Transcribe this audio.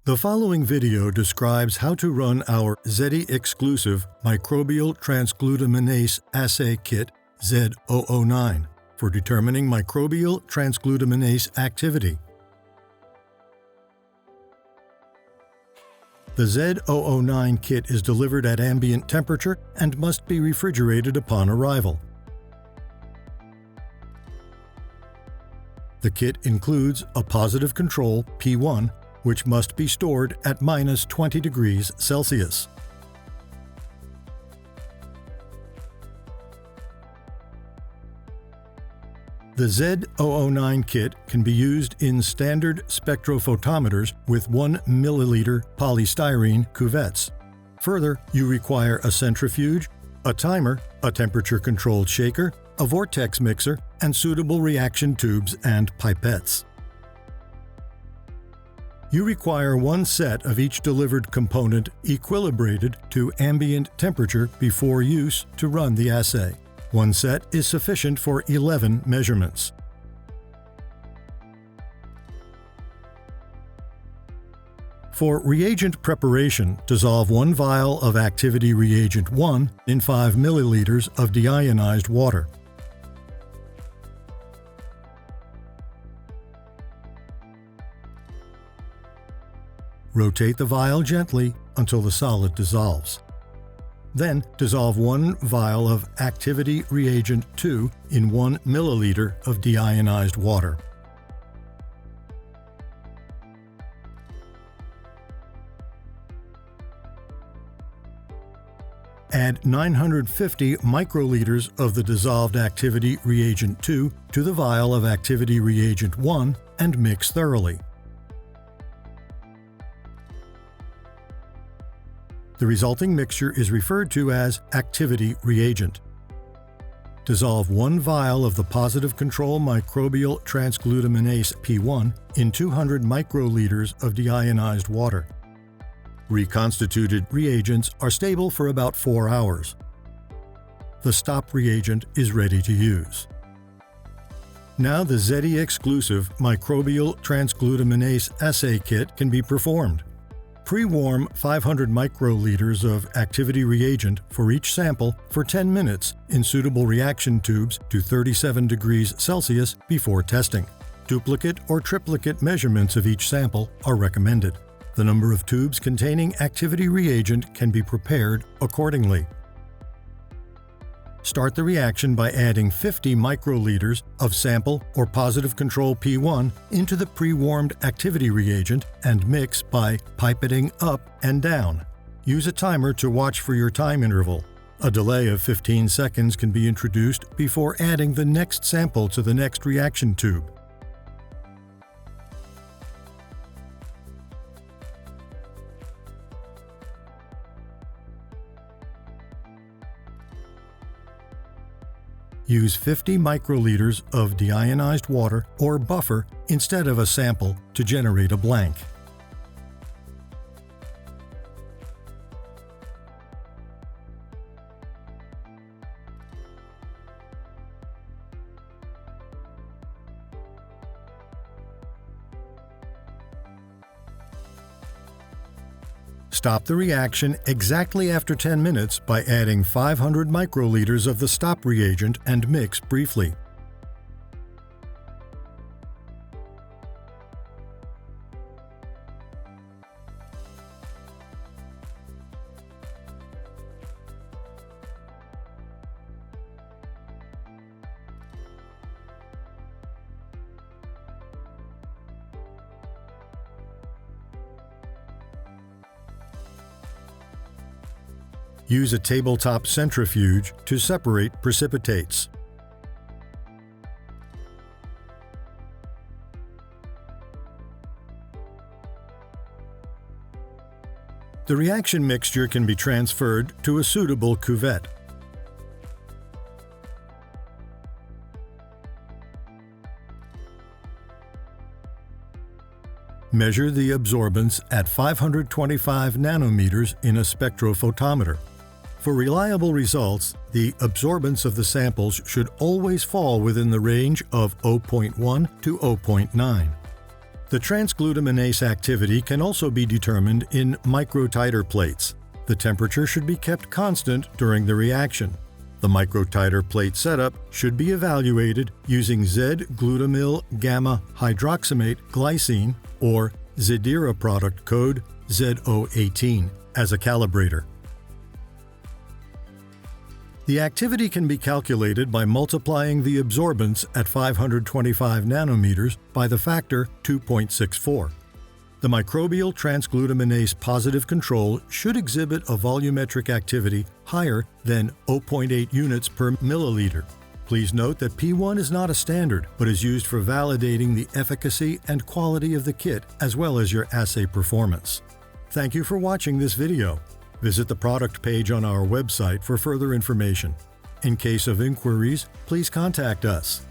The following video describes how to run our ZETI-exclusive microbial transglutaminase assay kit Z009 for determining microbial transglutaminase activity. The Z009 kit is delivered at ambient temperature and must be refrigerated upon arrival. The kit includes a positive control P1, which must be stored at -20 degrees Celsius. The Z009 kit can be used in standard spectrophotometers with 1 milliliter polystyrene cuvettes. Further, you require a centrifuge, a timer, a temperature-controlled shaker, a vortex mixer, and suitable reaction tubes and pipettes. You require one set of each delivered component equilibrated to ambient temperature before use to run the assay. One set is sufficient for 11 measurements. For reagent preparation, dissolve 1 vial of activity reagent 1 in 5 milliliters of deionized water. Rotate the vial gently until the solid dissolves. Then, dissolve 1 vial of activity reagent 2 in 1 milliliter of deionized water. Add 950 microliters of the dissolved activity reagent 2 to the vial of activity reagent 1 and mix thoroughly. The resulting mixture is referred to as activity reagent. Dissolve 1 vial of the positive control microbial transglutaminase P1 in 200 microliters of deionized water. Reconstituted reagents are stable for about 4 hours. The stop reagent is ready to use. Now the ZETI-exclusive microbial transglutaminase assay kit can be performed. Pre-warm 500 microliters of activity reagent for each sample for 10 minutes in suitable reaction tubes to 37 degrees Celsius before testing. Duplicate or triplicate measurements of each sample are recommended. The number of tubes containing activity reagent can be prepared accordingly. Start the reaction by adding 50 microliters of sample or positive control P1 into the pre-warmed activity reagent and mix by pipetting up and down. Use a timer to watch for your time interval. A delay of 15 seconds can be introduced before adding the next sample to the next reaction tube. Use 50 microliters of deionized water or buffer instead of a sample to generate a blank. Stop the reaction exactly after 10 minutes by adding 500 microliters of the stop reagent and mix briefly. Use a tabletop centrifuge to separate precipitates. The reaction mixture can be transferred to a suitable cuvette. Measure the absorbance at 525 nanometers in a spectrophotometer. For reliable results, the absorbance of the samples should always fall within the range of 0.1 to 0.9. The transglutaminase activity can also be determined in microtiter plates. The temperature should be kept constant during the reaction. The microtiter plate setup should be evaluated using Z-glutamyl gamma hydroxamate glycine or Zedira product code Z018 as a calibrator. The activity can be calculated by multiplying the absorbance at 525 nanometers by the factor 2.64. The microbial transglutaminase positive control should exhibit a volumetric activity higher than 0.8 units per milliliter. Please note that P1 is not a standard, but is used for validating the efficacy and quality of the kit as well as your assay performance. Thank you for watching this video. Visit the product page on our website for further information. In case of inquiries, please contact us.